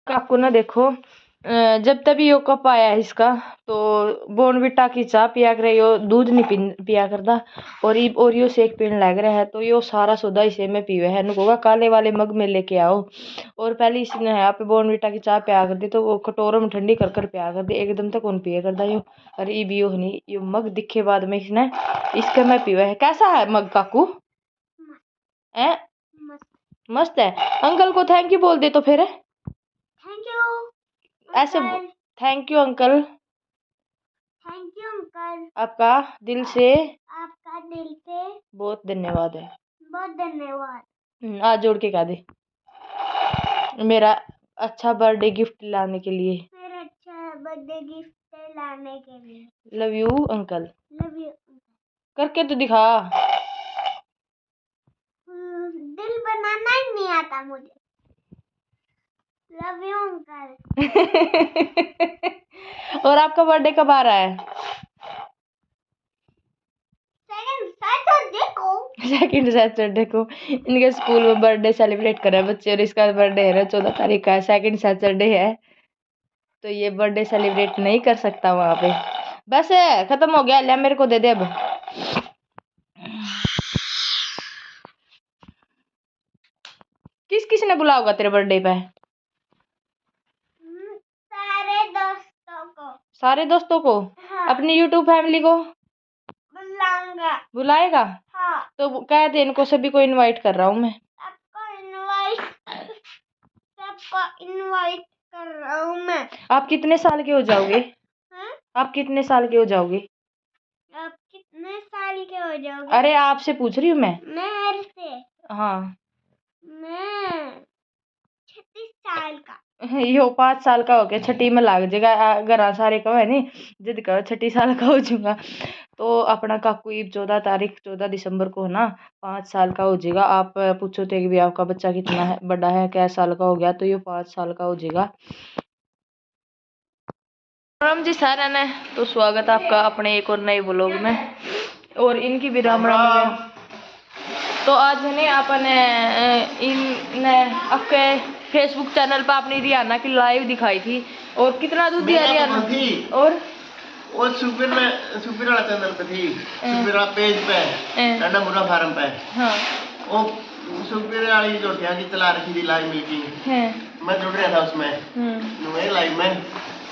आपको ना देखो जब तभी यो कप आया है इसका तो बोर्नविटा की चाय पिया करे, यो दूध नहीं पिया करता और यो शेक पीने लग रहा है। तो यो सारा सौदा इसे में पीवे है, नुकोगा काले वाले मग में लेके आओ। और पहले इसने यहाँ पे बोर्नविटा की चाय पिया कर दी तो वो कटोरों में ठंडी कर कर पिया कर दी, एकदम तक कौन पिया करता यो। अरे ये भी यो नहीं, यो मग दिखे बाद में इसने इसके में पीवे है। कैसा है मग काकू? है मस्त है। अंकल को थैंक यू बोल दे तो फिर। थैंक यू ऐसे thank you uncle. Thank you uncle, आपका दिल से बहुत धन्यवाद है। बहुत धन्यवाद। आज जोड़ के कहा दे, मेरा अच्छा बर्थडे गिफ्ट लाने के लिए। मेरा अच्छा बर्थडे गिफ्ट लाने के लिए। Love you uncle. Love you करके तो दिखा। दिल बनाना ही नहीं आता मुझे। Love you uncle. और आपका बर्थडे कब आ रहा है? सेकंड सैटरडे को इनके स्कूल में बर्थडे सेलिब्रेट कर रहे हैं बच्चे, और इसका बर्थडे है 14 तारीख का है, सेकंड सैटरडे है तो ये बर्थडे सेलिब्रेट नहीं कर सकता वहां पे। बस खत्म हो गया, ले मेरे को दे दे अब। किस किस ने बुला होगा तेरे बर्थडे पे? सारे दोस्तों को। सारे दोस्तों को? हाँ। अपनी यूट्यूब फैमिली को बुलाऊंगा। बुलाएगा? हाँ। तो कह दे इनको सभी को इनवाइट कर रहा हूँ मैं। सबको इनवाइट कर रहा हूँ मैं। आप कितने साल के हो जाओगे? हाँ? आप कितने साल के हो जाओगे? आप कितने साल के हो जाओगे? अरे आपसे पूछ रही हूँ मैं। मेरे से? हाँ मैं 36 साल का। यो 5 साल का हो गया, छठी में लाग जाएगा अगर सारे का है नहीं जिद कहो 6 साल का हो जाऊंगा। तो अपना काकू 14 दिसंबर को है ना 5 साल का हो जाएगा। आप पूछो तो भी आपका बच्चा कितना है बड़ा है, क्या साल का हो गया, तो ये 5 साल का हो जाएगा। राम जी सारा ने तो स्वागत आपका अपने एक और नए ब्लॉग में, और इनकी भी राम राम। तो आज है आपने इन आपके फेसबुक चैनल पर अपनी रियाना की लाइव दिखाई थी, और कितना दूध दिया रियाना थी? और सुपर वाला चैनल पे थी, सुपर वाला पेज पे टाटा मुरा फार्म पे। हाँ वो सुपर वाली रोटियां की चला रखी थी लाइव मिल्किंग, मैं जुड़ रहा था उसमें लाइव में।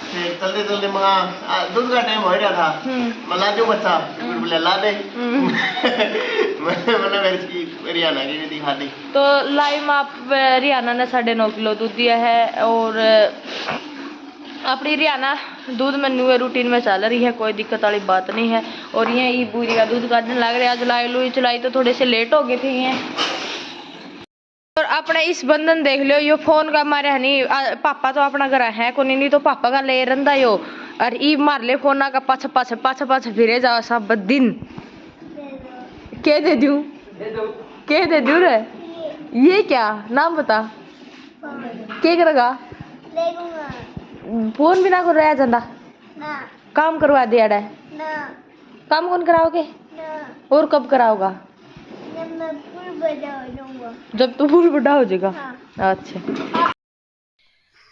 फिर चलते चलते वहाँ दूध का टाइम हो रहा था, मैं ला दूं बच्चा, बोले ला दे। मैंने रियाना की भी दिखा दी। तो लाइव में आप रियाना ने 9.5 किलो दूध दिया है, और अपनी रियाना दूध मेन्यू रूटीन में चल रही है, कोई दिक्कत वाली बात नहीं है। और ये बूरी का दूध काटने लग रहा है, आज लाई लुई चलाई तो थोड़े से लेट हो गए थे ये। और अपने इस बंधन देख लियो, यो फोन का मारे है नहीं, पापा तो अपना घर है को नहीं तो पापा का ले रंदा यो, और ई मार ले फोन का पाछ पाछ पाछ पाछ फिरे जाओ सब दिन। के दे दूं? के दे दूं रे? ये क्या नाम बता, के करेगा? फोन बिना को रह जाता ना, काम करवा दिया ना। काम कौन कराओगे ना। और कब कराओगा? जब मैं फुल बड़ा हो जाऊंगा। जब तू फुल बड़ा हो जाएगा? हाँ। अच्छा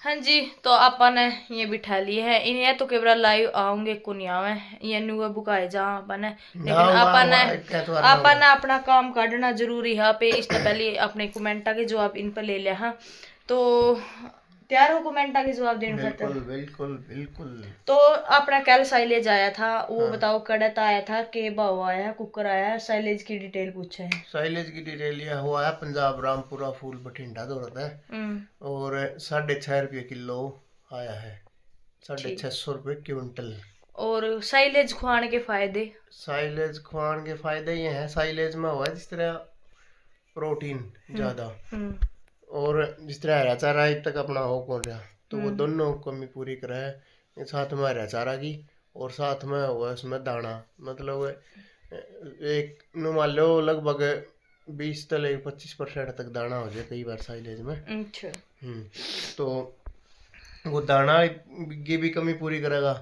हाँ जी, तो अपन ने ये बिठा लिए है इन्हें, तो केवल लाइव आऊंगे कुनिया में ये नुआ बुकाए जा अपन है, लेकिन अपन ने अपना काम काटना जरूरी है पे। इससे पहले अपने कमेंटा के जवाब इन पर ले लिया। हाँ तो तैयार हो कमेंटा के जवाब देने खातिर? बिल्कुल बिल्कुल बिल्कुल। तो अपना कल साइलेज आया था, वो हाँ। बताओ कड़त आया था, के भाव आया है, कुकर आया है, साइलेज की डिटेल पूछे है। साइलेज की डिटेल यह हुआ है पंजाब रामपुरा फूल बठिंडा दौड़ता है, और 6.5 रुपये किलो आया है, 650 रुपये क्विंटल। और साइलेज खुआने के फायदे? साइलेज खुआने के फायदे ये हैं, साइलेज में हुआ जिस तरह प्रोटीन ज्यादा, और जिस तरह हरा चारा अब तक अपना हो कौन रहा, तो वो दोनों कमी पूरी करा है। साथ में हरा चारा की, और साथ में हुआ उसमें दाना, मतलब एक मान लो लगभग 20 से 25% तक दाना हो जाए कई बार साइलेज में। अच्छा तो वो दाना की भी कमी पूरी करेगा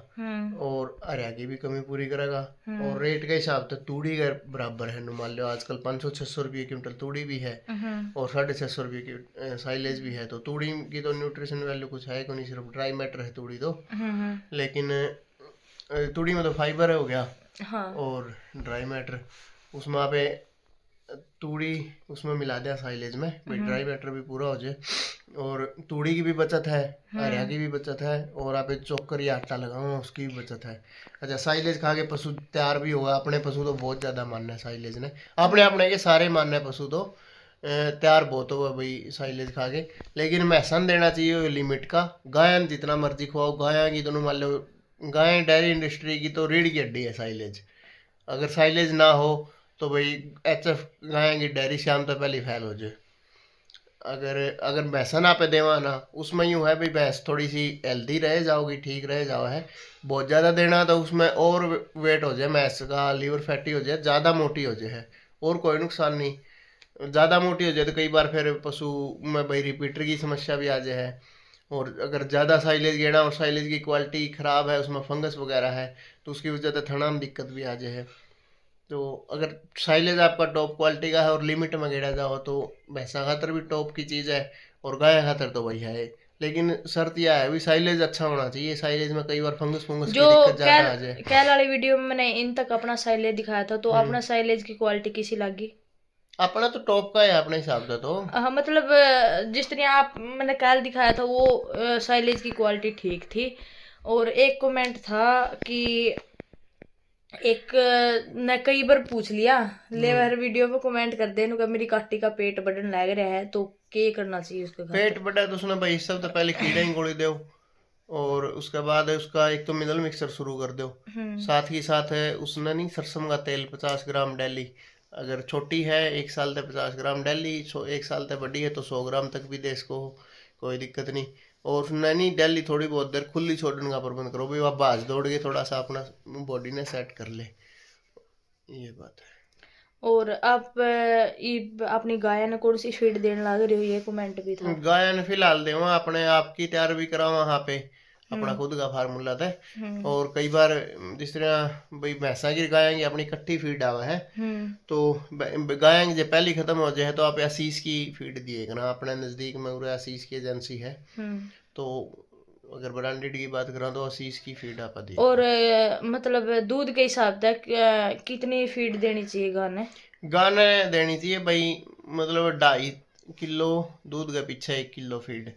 और हरिया की भी कमी पूरी करेगा। और रेट के हिसाब से तूड़ी के बराबर है। मान लो आजकल 500-600 रुपये क्विंटल तूड़ी भी है और 650 रुपये की साइलेज भी है। तो तूड़ी की तो न्यूट्रिशन वैल्यू कुछ है को नहीं, सिर्फ ड्राई मैटर है तूड़ी तो। लेकिन तूड़ी में तो फाइबर हो गया और ड्राई मैटर उसमें आप तूड़ी उसमें मिला दिया साइलेज में, भाई ड्राई मैटर भी पूरा हो जाए और तूड़ी की भी बचत है, हरिया की भी बचत है और आप चोकर या आटा लगाओ उसकी भी बचत है। अच्छा, साइलेज खा के पशु तैयार भी होगा। अपने पशु तो बहुत ज़्यादा मानना है साइलेज ने, अपने अपने के सारे मानना है पशु तो तैयार बहुत होगा भाई साइलेज खा के। लेकिन मैसन देना चाहिए लिमिट का। गाय जितना मर्जी खुआओ, गाय की दोनों मान लो, गाय डेयरी इंडस्ट्री की तो रीढ़ की हड्डी है साइलेज। अगर साइलेज ना हो तो भाई HF गाय की डेयरी शाम तो पहले फैल हो जाए। अगर भैंसा ना पे देवा ना, उसमें यूँ है भाई भैंस थोड़ी सी हेल्दी रहे जाओगी, ठीक रहे जाओ है। बहुत ज़्यादा देना तो उसमें और वेट हो जाए भैंस का, लीवर फैटी हो जाए, ज़्यादा मोटी हो जाए है, और कोई नुकसान नहीं। ज़्यादा मोटी हो जाए तो कई बार फिर पशु में भाई रिपीटर की समस्या भी आ जाए है। और अगर ज़्यादा साइलेज गेना और साइलेज की क्वालिटी ख़राब है, उसमें फंगस वगैरह है, तो उसकी वजह से थना में दिक्कत भी आ जाए है। तो अगर साइलेज आपका टॉप क्वालिटी का है और लिमिट में गेड़ा जाओ तो भैंसा खातर भी टॉप की चीज़ है और गाय खातर तो वही है। लेकिन शर्त यह है भी साइलेज अच्छा होना चाहिए। साइलेज में कई बार फंगस फंगस की दिक्कत ज्यादा आ जाए। कैल वाली वीडियो में मैंने इन तक अपना साइलेज दिखाया था, तो अपना साइलेज की क्वालिटी कैसी लगी? अपना तो टॉप का है अपने हिसाब से तो। हाँ, मतलब जिस तरह आप मैंने कैल दिखाया था वो साइलेज की क्वालिटी ठीक थी। और एक कमेंट था कि एक ने कई बार पूछ लिया ले हर वीडियो पे कमेंट कर दे नु मेरी काटी का पेट बढ़ने लग रहा है, तो क्या करना चाहिए उसके घर? पेट बढ़ा तो उसने भाई सब तो पहले कीड़ा ही गोली दो और उसके बाद उसका एक तो मिनरल मिक्सर शुरू कर दो। साथ ही साथ है उसने नहीं सरसों का तेल 50 ग्राम डेली। अगर छोटी है 1 साल तक 50 ग्राम डेली, 1 साल तक बड़ी है तो 100 ग्राम तक भी दे इसको, कोई दिक्कत नहीं। और नहीं डेली थोड़ी बहुत देर खुली छोड़ने का प्रबंध करो भाई, वह भाज दौड़ के थोड़ा सा अपना बॉडी ने सेट कर ले, ये बात है। और आप अपनी गाय ने कौन सी फीड देने लग रही हो, ये कमेंट भी था। गाय ने फिलहाल देवा अपने आप की तैयार भी करा वहाँ पे अपना खुद का फार्मूला था। और कई बार जिस तरह भाई भैंसा की गाय की अपनी कट्ठी फीड आवा है, तो गाय जब पहली खत्म हो जाए तो आप आशीष की फीड दिएगा ना। अपने नजदीक में उरे आशीष की एजेंसी है, तो अगर ब्रांडेड की बात करा तो आशीष की फीड आप दी। और मतलब दूध के हिसाब से कितनी फीड देनी चाहिए गाने? गाने देनी चाहिए भाई, मतलब 2.5 किलो दूध के पीछे 1 किलो फीड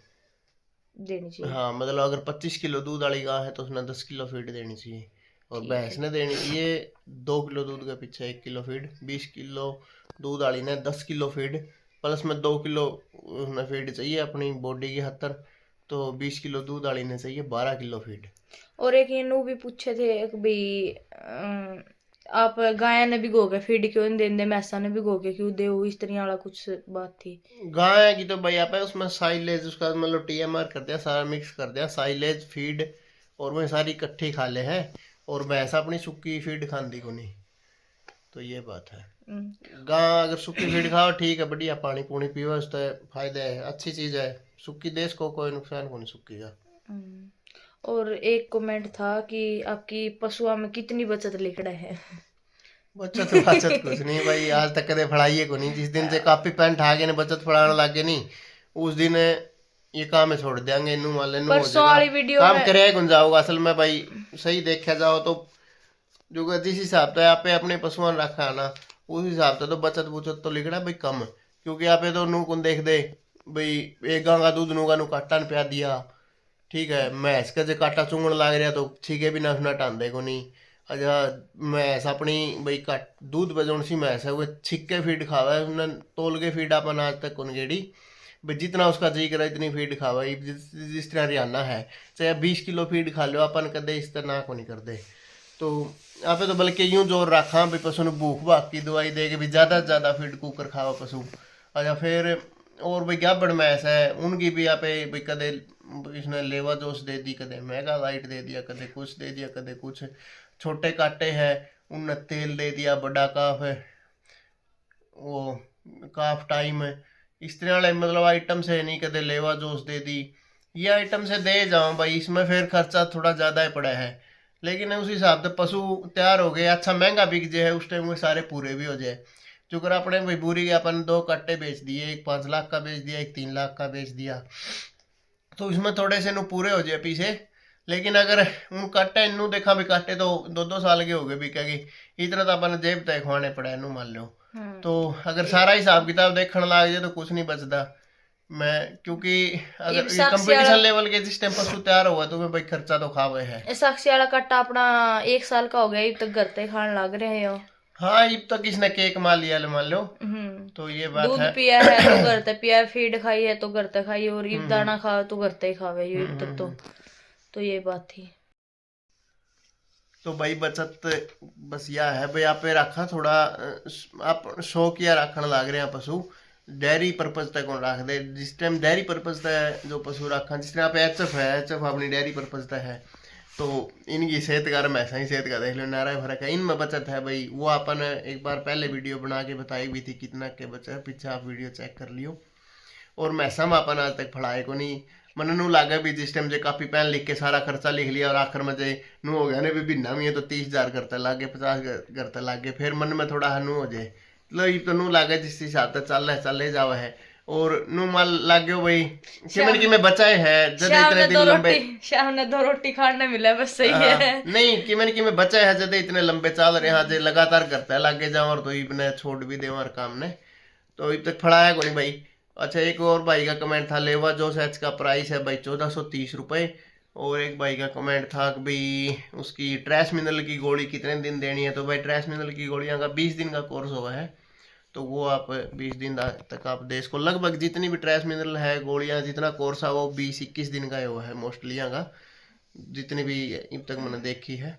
देनी चाहिए। हाँ, मतलब अगर 25 किलो दूध वाली गाय है तो उसने 10 किलो फीड देनी चाहिए। और भैंस ने देनी चाहिए 2 किलो दूध के पीछे 1 किलो फीड। 20 किलो दूध वाली ने 10 किलो फीड, प्लस में 2 किलो उसने फीड चाहिए अपनी बॉडी की खातर, तो 20 किलो दूध वाली ने चाहिए 12 किलो फीड। और एक ये भी पूछे थे कि भाई आप गाय ने भिगो के फीड क्यों नहीं देंगे, भैंसा ने भिगो के क्यों दे, इस तरह वाला कुछ बात थी। गाय की तो भाई आप उसमें साइलेज उसका मतलब TMR कर दिया, सारा मिक्स कर दिया, साइलेज फीड और वह सारी इकट्ठी खा ले है। और भैंस अपनी सूखी फीड खाती को नहीं, तो ये बात है। गाय अगर सूखी फीड खाओ ठीक है, बढ़िया पानी पूनी पियो, उससे फायदा है, अच्छी चीज है। सूखी देश को कोई नुकसान को नहीं सूखी का। और एक कमेंट था कि आपकी पशुओं में कितनी बचत लिख रहे हैं? बचत बचत कुछ नहीं भाई, आज तक कदे फड़ाइए को नहीं। जिस दिन से कॉपी पेन आ गए ने बचत फड़ाने लग गए नहीं, उस दिन ये काम छोड़ देंगे। इनू वाले परसों वाली वीडियो काम करे कौन जाओगा असल में भाई। सही देखा जाओ तो जो जिस हिसाब से आप अपने पशुओं रखा ना, उस हिसाब से तो बचत बुचत तो लिखना भाई कम। क्योंकि आप तो नू कौन देख दे भाई, एक गां का दूध नूगा नू काटा न पिया दिया, ठीक है। भैंस का जो काटा चुंगन लग रहा तो छीके भी ना उसने टांदे को नहीं। अच्छा, भैंस अपनी भाई काट दूध बजौन सी भैंस है, वो छिक्के फीड खावा है, उसने तोल के फीड अपन आज तक कौन गेड़ी भाई, जितना उसका जी करा इतनी फीड खावा। जिस तरह हरियाणा है चाहे 20 किलो फीड खा लो अपन कदे इस तरह को नहीं कर दे। तो आप तो बल्कि यूं जोर रखा भाई पशु ने भूख भाग की दवाई दे के भी ज़्यादा से ज़्यादा फीड कुकर खावा पशु। अच्छा, फिर और भाई क्या बड़ मैस है उनकी भी आप भाई कदे इसने लेवा जोश दे दी, कदे मेगा लाइट दे दिया, कदे कुछ दे दिया, कदे कुछ। छोटे काटे हैं उनने तेल दे दिया, बड़ा काफ है वो काफ टाइम है, इस तरह वाले मतलब आइटम से नहीं, कदे लेवा जोश दे दी, ये आइटम से दे जाऊं भाई, इसमें फिर खर्चा थोड़ा ज्यादा ही पड़ा है, लेकिन उस हिसाब से पशु तैयार हो गए, अच्छा महंगा बिक जाए, उस टाइम में सारे पूरे भी हो जाए। चुकर अपने भाई बुरी के अपन 2 कट्टे बेच दिए, एक 5 लाख का बेच दिया, एक 3 लाख का बेच दिया, तो इसमें थोड़े से नु पूरे हो जाए पीछे। लेकिन अगर उन कट्टे इनू देखा भी कट्टे तो 2-2 साल के हो गए बिकेगी, इतना तो अपन जेब तय खुआने पड़ा है मान लो। तो अगर सारा हिसाब किताब देखने लग जाए तो कुछ नहीं बचता। मैं क्योंकि अगर कंपटीशन लेवल के जिस टाइम पशु तैयार हुआ तो मैं भाई खर्चा तो खावे है। साक्षी वाला कट्टा अपना 1 साल का हो गया, अब तक घर पे खाने लग रहे हो। हाँ, अब तक इसने केक मान लिया मान लो, तो ये बात दूध है। पिया है तो घर पे पिया, फीड खाई है तो घर पे खाई, और इब दाना खाओ तो घर पे खावे, ये अब तक तो ये बात थी। तो भाई बचत बस यह है भाई, आप रखा थोड़ा आप शौक या रखने लग रहे हैं पशु, डेयरी पर्पज तक कौन रख दे। जिस टाइम डेयरी पर्पज तक जो पशु रखा, जिस टाइम आप एचएफ है, एचएफ अपनी डेयरी पर्पज तक है, तो इनकी सेहत का मैसा ही सेहत का देख लो, नारा फर्क है, इनमें बचत है भाई। वो अपन एक बार पहले वीडियो बना के बताई हुई थी कितना के बचा है, पीछे आप वीडियो चेक कर लियो। और मैसा में अपन आज तक फड़ाए को नहीं, मन नू लागे भी जिस टाइम जे कापी पेन लिख के सारा खर्चा लिख लिया और आखिर में जे नू हो गया ने भी भिन्ना भी है तो 30,000 करते लागे, 50 करते लागे, फिर मन में थोड़ा नू हो जाए, लो ये तो नू लागे जिस हिसाब से चले जाओ है। और नू मान लागे भाई कि में बचाए है, जब इतने दिन लंबे शाम ने 2 रोटी खाने मिला बस सही है। नहीं कि में बचाए है, जब इतने लंबे चाल रहे हैं, जे लगातार करता है लागे जाओ और तो इबने छोड़ भी दे और काम ने, तो अब तक फड़ाया को नहीं भाई। अच्छा, एक और भाई का कमेंट था, लेवा जोश एच का प्राइस है भाई 1430 रुपये। और एक भाई का कमेंट था कि भाई उसकी ट्रैश मिनरल की गोली कितने दिन देनी है, तो भाई ट्रैश मिनरल की गोलियां का 20 दिन का कोर्स हुआ है, तो वो आप 20 दिन तक आप दे इसको। लगभग जितनी भी ट्रैश मिनरल है गोलियां जितना कोर्स है वो 20-21 दिन का हुआ है मोस्टली का, जितनी भी अब तक मैंने देखी है।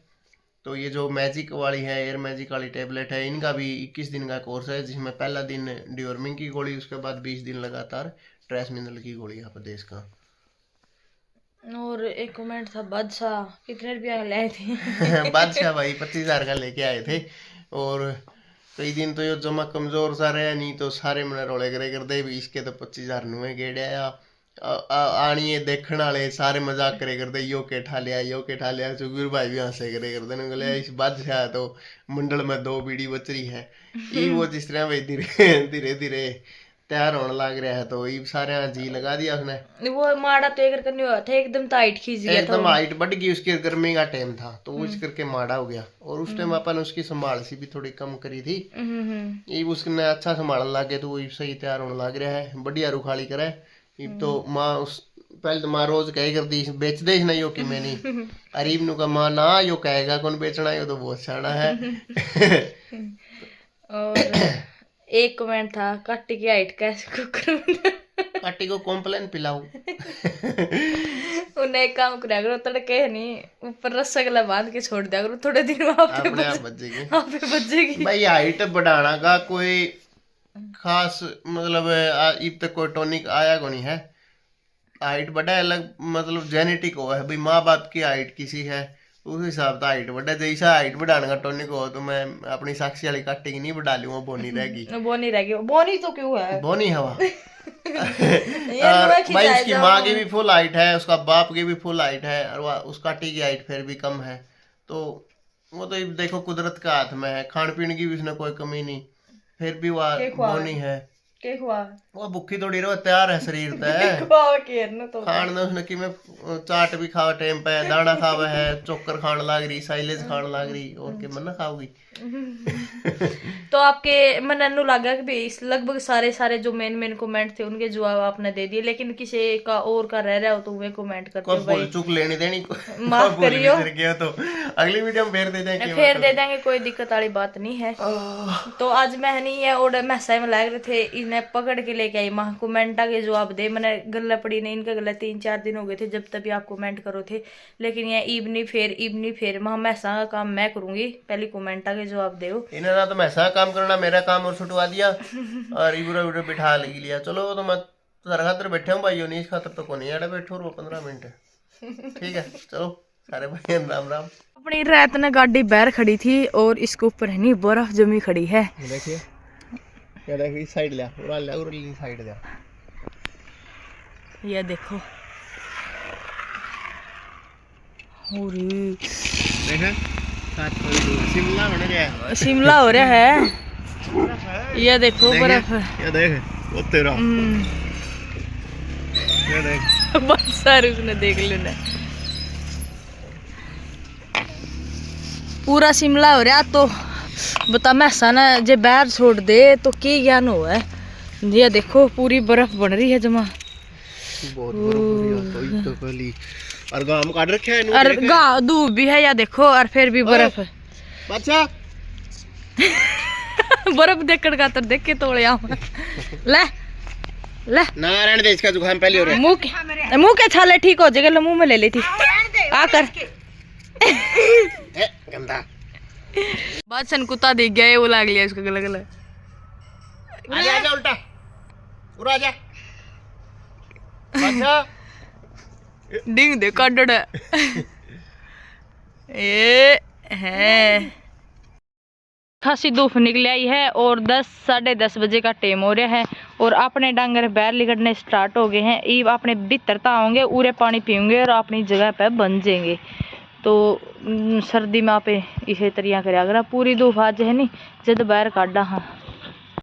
तो ये जो मैजिक वाली है, एयर मैजिक वाली टेबलेट है, इनका भी 21 दिन का कोर्स है, जिसमें पहला दिन डिवर्मिंग की गोली, उसके बाद 20 दिन लगातार ट्रैश मिनरल की गोली यहाँ पर देश का। और एक कमेंट था, बादशाह कितने रुपया लाए थे? बादशाह भाई 25,000 का लेके आए थे, और कई दिन तो ये जमा कमजोर सा रहा, नहीं तो सारे मैंने रोले करे कर दे भी इसके तो 25,000 नुए गेड़िया आनी देखने वाले सारे मजाक करे करते, यो के ठा लिया। सुखबीर भाई भी हंसे करे करते ने, बोले इस बादशाह तो मंडल में 2 बीड़ी बच रही है। ये वो जिस तरह भाई धीरे धीरे तैयार होने लग रहा है, तो ये सारे जी लगा दिया उसने। वो माड़ा तो एक करके नहीं हुआ था, एकदम टाइट खींच गया था, एकदम हाइट बढ़ गई उसकी, गर्मी का टाइम था तो वो इस करके माड़ा हो गया। और उस टाइम अपन उसकी संभाल सी भी थोड़ी कम करी थी, ये उसने अच्छा संभालने लग गया, तो वो सही तैयार होने लग रहा है, बढ़िया रुखाली करे। तो माँ उस पहले तो माँ रोज कहे करती बेच दे ना यो कि मैं नहीं, अरीब नु का माँ ना यो कहेगा कौन बेचना, यो तो बहुत सियाना है। और एक कमेंट था, काटी की हाइट कैसे कुकर में काटी को कॉम्प्लेन पिलाऊ। उन्हें एक काम कराया करो, तड़के नहीं ऊपर रसगुल्ला बांध के छोड़ दिया करो, थोड़े दिन में अपने आप बच जाएगी। भाई हाइट बढ़ाना का कोई खास मतलब अब तक कोई टॉनिक आया को नहीं है, हाइट बढ़ा अलग मतलब जेनेटिक हो है भाई, माँ बाप की हाइट किसी है उस हिसाब से हाइट बढ़ा, जैसा हाइट बढ़ाने का टॉनिक हो, तो मैं अपनी साक्षी वाली काटी नहीं बढ़ा लूंगा, बोनी रहेगी। बोनी तो क्यों है, बोनी हवा। और भाई उसकी माँ की भी फुल हाइट है, उसका बाप की भी फुल हाइट है, और उस काटी की हाइट फिर भी कम है, तो वो तो देखो कुदरत का हाथ में है। खान पीने की भी उसने कोई कमी नहीं, फिर भी वह बोनी है। वो भुखी थोड़ी रहो, तैयार है शरीर तो खान ने उसने कि मैं चाट भी खावा टाइम पे, दाना खावा है, चोकर खान लाग रही, साइलेज खान लाग रही, और के मन खाओगी। तो आपके मन अनु लगा कि लगभग सारे जो मेन कमेंट थे उनके जवाब आपने दे दिए, लेकिन किसी का और का रह रहा हो तो वे कमेंट करते हो भाई, चुक लेनी देनी माफ करियो, तो अगली वीडियो में फिर दे देंगे, कोई दिक्कत वाली बात नहीं है। तो आज मैं नहीं है और मैसा में लग रहे थे, इन्हें पकड़ के लेके आई, माँ कमेंटा के जवाब दे, मैंने गला पड़ी नहीं, इनका गला 3-4 दिन हो गए थे जब तभी आप कमेंट करो थे, लेकिन ये इबनी फेर माँ मैसा का काम मैं करूंगी, पहले कमेंटा के जवाब दे। इन्होंने तो मैसा काम करना, मेरा काम और छुटवा दिया और इबरा वीडियो बिठा लगी लिया। चलो तो मैं सारे खातर बैठे हूँ भाई, नहीं खातर तो नहीं आड़े बैठो 15 मिनट, ठीक है। चलो सारे भाई राम राम। अपनी रात ने गाड़ी बाहर खड़ी थी और इसके ऊपर है नहीं बर्फ जमी खड़ी है, देखिए क्या देखिए, साइड लिया साइड लिया, ये देखो देखा शिमला बन रहा है, शिमला हो रहा है। ये देखो बर्फ। ये देख वो तेरा, ये देख बहुत सारे उसने देख लेना। पूरा शिमला हो रहा तो बता मैसा ना जे बाहर छोड़ दे तो की ज्ञान हो है। ये देखो पूरी बर्फ बन रही है जमा। बहुत बर्फ हो रही है तो पहली और गांव काट रखे है और गाँव धूप भी है या देखो और फिर भी बर्फ है। बच्चा बर्फ देख कर खातर देख के तोड़ आऊं। ले ले नारायण दे, इसका जुकाम पहले हो रहा है। मुंह के छाले ठीक हो जाएगा, मुंह में ले ली थी आकर। गंदा बादशाह कुत्ता दिख गया, वो लाग लिया इसका गला गला। आजा आजा उल्टा उड़ा जा बच्चा डिंग दे काटड़। ये है खासी धूप निकल आई है और 10 साढ़े 10 बजे का टाइम हो रहा है और अपने डांगर बाहर निकलने स्टार्ट हो गए हैं। ईब अपने भीतरता होंगे, उरे पानी पीएंगे और अपनी जगह पे बन जाएंगे। तो सर्दी में आप इसे तरिया कर पूरी धूप आज है नहीं जब बाहर काटा। हाँ